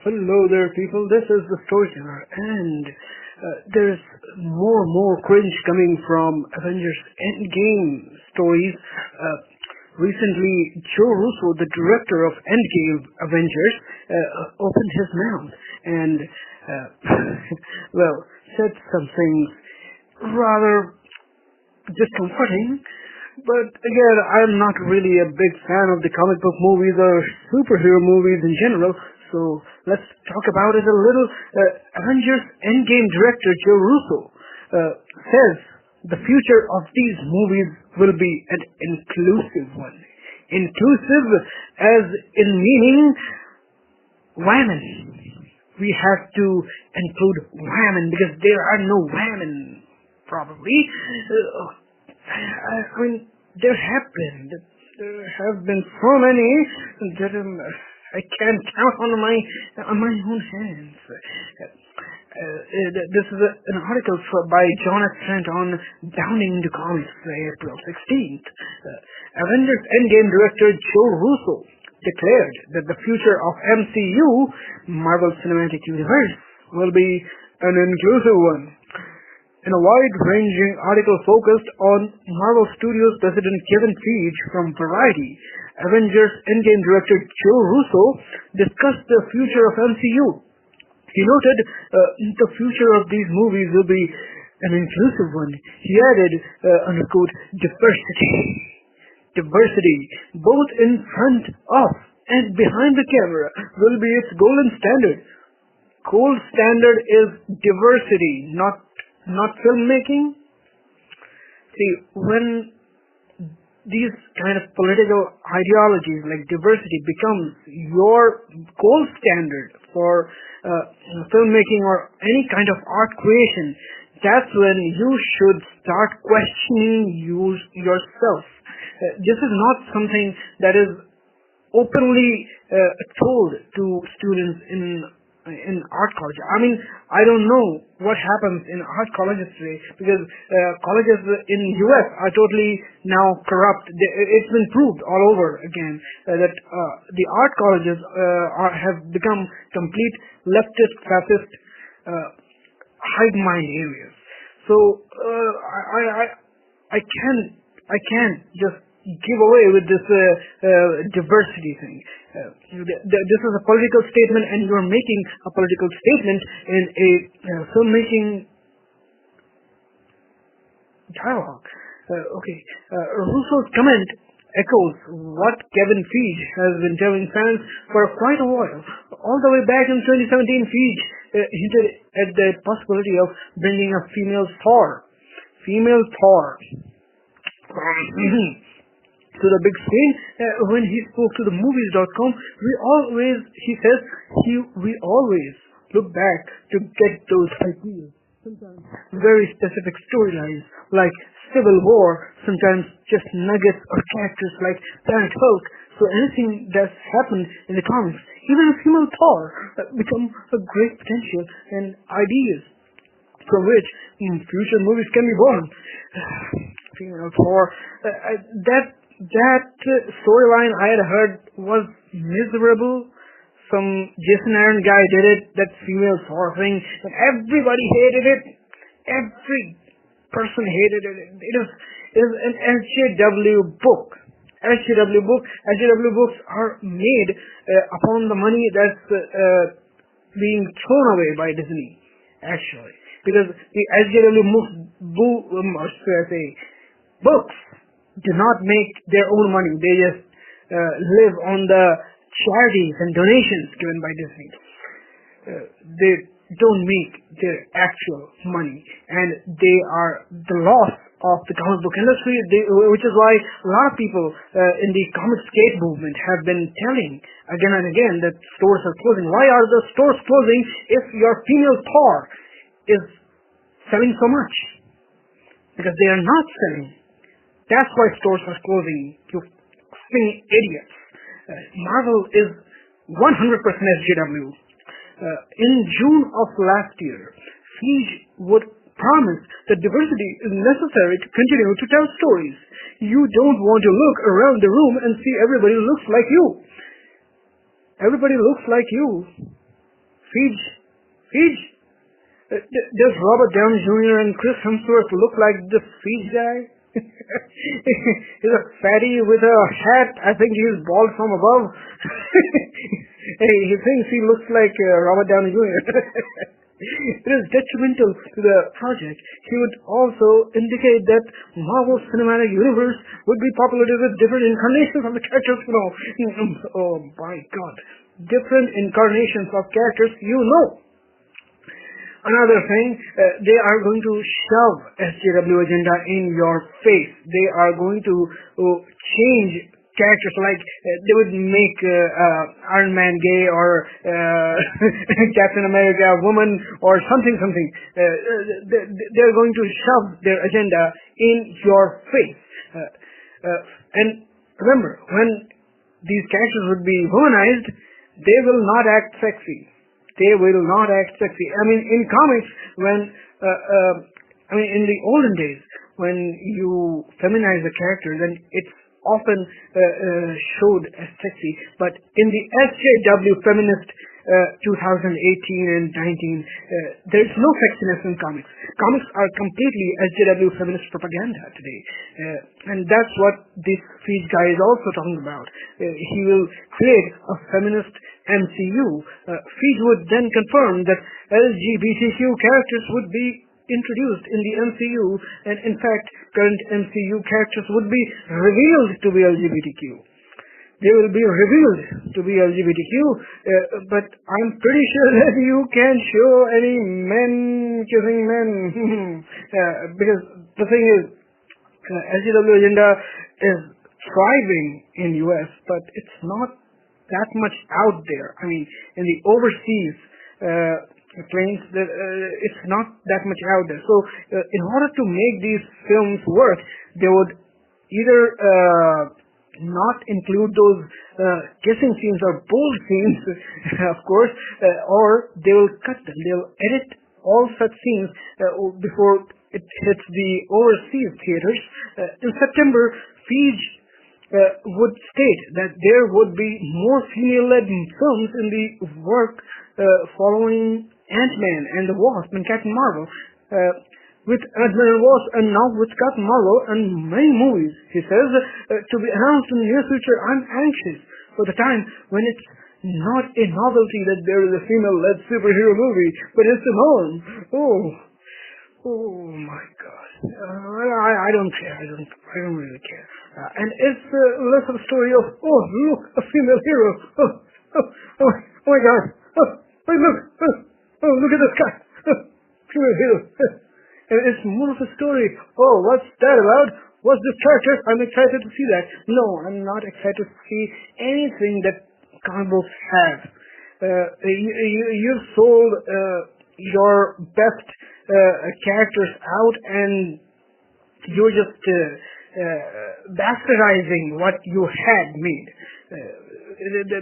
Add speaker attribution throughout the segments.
Speaker 1: Hello there, people. This is the Storyteller, and there's more cringe coming from Avengers Endgame stories. Recently, Joe Russo, the director of Endgame Avengers, opened his mouth and, said some things rather discomforting. But again, I'm not really a big fan of the comic book movies or superhero movies in general, so let's talk about it a little. Avengers Endgame director Joe Russo says the future of these movies will be an inclusive one. Inclusive as in meaning women. We have to include women because there are no women, probably. I mean, there have been so many that I can't count on my own hands. This is an article by Jonathan Trent on Downing the Comics, April 16th. Avengers Endgame director Joe Russo declared that the future of MCU, Marvel Cinematic Universe, will be an inclusive one. In a wide-ranging article focused on Marvel Studios president Kevin Feige from Variety, Avengers Endgame director Joe Russo discussed the future of MCU. He noted the future of these movies will be an inclusive one. He added, unquote, diversity, both in front of and behind the camera, will be its golden standard. Gold standard is diversity, not filmmaking. See, when these kind of political ideologies like diversity becomes your gold standard for filmmaking or any kind of art creation, that's when you should start questioning yourself. This is not something that is openly told to students in art college. I mean, I don't know what happens in art colleges today because colleges in US are totally now corrupt. It's been proved all over again that the art colleges have become complete leftist, fascist, hive mind areas. So I can't just give away with this diversity thing. This is a political statement, and you are making a political statement in a filmmaking dialogue. Russo's comment echoes what Kevin Feige has been telling fans for quite a while. All the way back in 2017, Feige hinted at the possibility of bringing a female Thor. To the big screen. When he spoke to the movies.com, we always look back to get those ideas. Sometimes very specific storylines like Civil War, sometimes just nuggets or characters like Planet Hulk. So anything that's happened in the comics, even a female Thor, become a great potential and ideas from which future movies can be born. Female Thor, that storyline I had heard was miserable. Some Jason Aaron guy did it, that female Thor thing, and everybody hated it. Every person hated it. It is an SJW book. SJW books are made upon the money that's being thrown away by Disney, actually. Because the SJW books do not make their own money. They just live on the charities and donations given by Disney. They don't make their actual money, and they are the loss of the comic book industry, which is why a lot of people in the comic skate movement have been telling again and again that stores are closing. Why are the stores closing if your female Thor is selling so much? Because they are not selling. That's why stores are closing, you f***ing idiots. Marvel is 100% SJW. In June of last year, Feige would promise that diversity is necessary to continue to tell stories. You don't want to look around the room and see everybody looks like you. Everybody looks like you. Feige, Feige. Does Robert Downey Jr. and Chris Hemsworth look like this Feige guy? He's a fatty with a hat. I think he's bald from above. He thinks he looks like Robert Downey Jr. It is detrimental to the project. He would also indicate that Marvel's cinematic universe would be populated with different incarnations of the characters. Oh my God. Different incarnations of characters, Another thing, they are going to shove SJW agenda in your face. They are going to change characters, like they would make Iron Man gay, or Captain America a woman, or something. They're going to shove their agenda in your face. And remember, when these characters would be womanized, they will not act sexy. They will not act sexy. I mean, in comics, in the olden days, when you feminize a character, then it's often showed as sexy. But in the SJW feminist 2018 and 19, there's no sexiness in comics. Comics are completely SJW feminist propaganda today. And that's what this Feige guy is also talking about. He will create a feminist MCU. Feige would then confirm that LGBTQ characters would be introduced in the MCU, and in fact, current MCU characters would be revealed to be LGBTQ. They will be revealed to be LGBTQ, but I'm pretty sure that you can't show any men kissing men. Because the thing is, SJW agenda is thriving in US, but it's not that much out there. I mean, in the overseas planes, it's not that much out there. So, in order to make these films work, they would either not include those kissing scenes or bold scenes, of course, or they will cut them. They'll edit all such scenes before it hits the overseas theaters. In September, Feige would state that there would be more female-led films in the work following Ant-Man and the Wasp and Captain Marvel. With Ant-Man and Wasp, and now with Captain Marvel and many movies, he says, to be announced in the near future. I'm anxious for the time when it's not a novelty that there is a female-led superhero movie, but it's the norm. Oh my God. I don't care. I don't really care. And it's less of a story of, look, a female hero. Oh my God. Look at this guy. Female hero. And it's more of a story. What's that about? What's this character? I'm excited to see that. No, I'm not excited to see anything that comic books have. You've sold your best characters out, and you're just bastardizing what you had made. The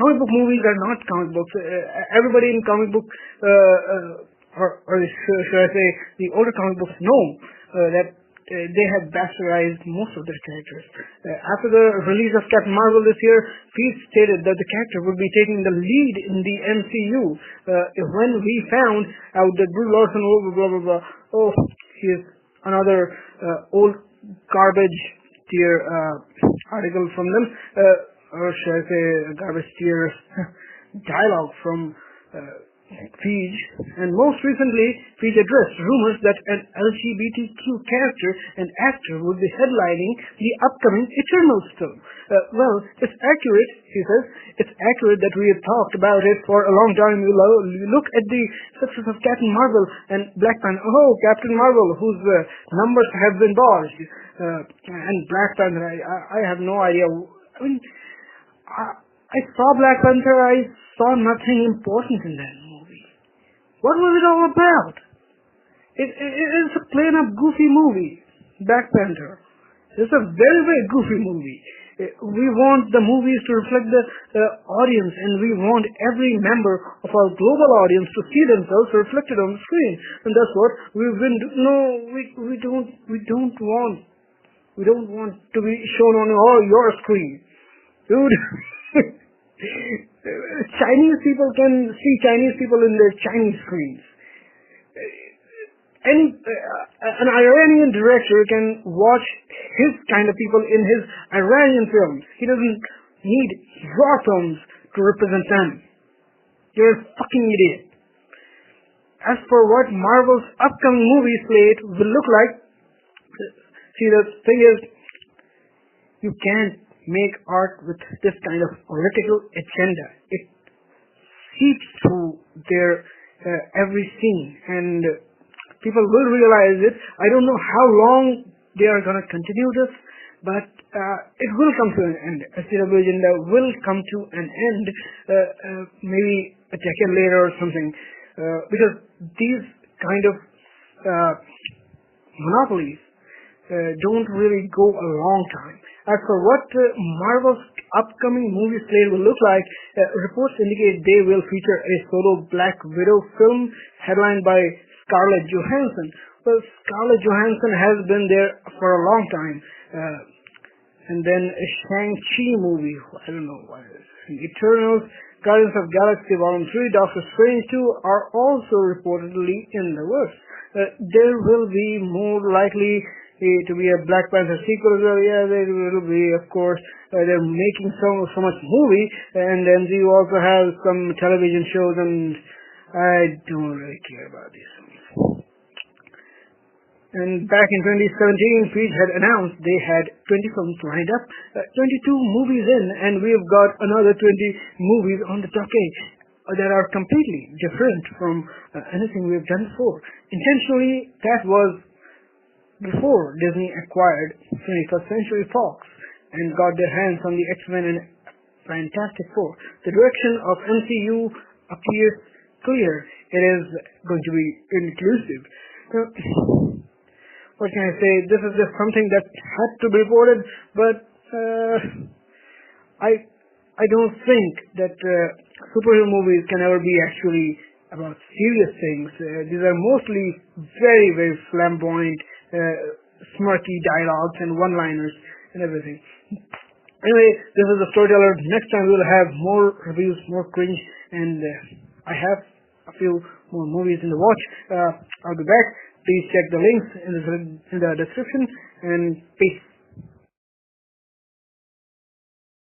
Speaker 1: comic book movies are not comic books. Everybody in comic book, or should I say, the older comic books know that they have bastardized most of their characters. After the release of Captain Marvel this year, Feige stated that the character would be taking the lead in the MCU. When we found out that Brie Larson, he's another old garbage tier article from them, or should I say garbage tier dialogue from Feige, and most recently, Feige addressed rumors that an LGBTQ character and actor would be headlining the upcoming Eternals film. Well, it's accurate, he says. It's accurate that we have talked about it for a long time. You look at the success of Captain Marvel and Black Panther. Captain Marvel, whose numbers have been bought, and Black Panther. I have no idea. I mean, I saw Black Panther. I saw nothing important in that. What was it all about? It's a plain up goofy movie, Black Panther. It's a very, very goofy movie. We want the movies to reflect the audience, and we want every member of our global audience to see themselves reflected on the screen. And that's what we've been we don't want to be shown on your screen. Dude, Chinese people can see Chinese people in their Chinese screens. An Iranian director can watch his kind of people in his Iranian films. He doesn't need your films to represent them. You're a fucking idiot. As for what Marvel's upcoming movie slate will look like, see, the thing is, you can't make art with this kind of political agenda. It seeps through their every scene, and people will realize it. I don't know how long they are going to continue this, but it will come to an end. SJW agenda will come to an end, maybe a decade later or something, because these kind of monopolies don't really go a long time. As for what Marvel's upcoming movie slate will look like, reports indicate they will feature a solo Black Widow film headlined by Scarlett Johansson. Well, Scarlett Johansson has been there for a long time. And then a Shang-Chi movie, I don't know what it is. Eternals, Guardians of Galaxy Volume 3, Doctor Strange 2 are also reportedly in the works. There will be more likely to be a Black Panther sequel as well. Yeah, there will be, of course. They're making so much movie, and then you also have some television shows, and I don't really care about these films. And back in 2017, Feige had announced they had 20 films lined up, 22 movies in, and we've got another 20 movies on the docket that are completely different from anything we've done before. Intentionally, that was before Disney acquired 21st Century Fox and got their hands on the X-Men and Fantastic Four. The direction of MCU appears clear. It is going to be inclusive. What can I say? This is just something that had to be reported, but I don't think that superhero movies can ever be actually about serious things. These are mostly very, very flamboyant, smirky dialogues and one-liners and everything. Anyway, this is the Storyteller. Next time we'll have more reviews, more cringe, and I have a few more movies in the watch. I'll be back. Please check the links in the description, and peace.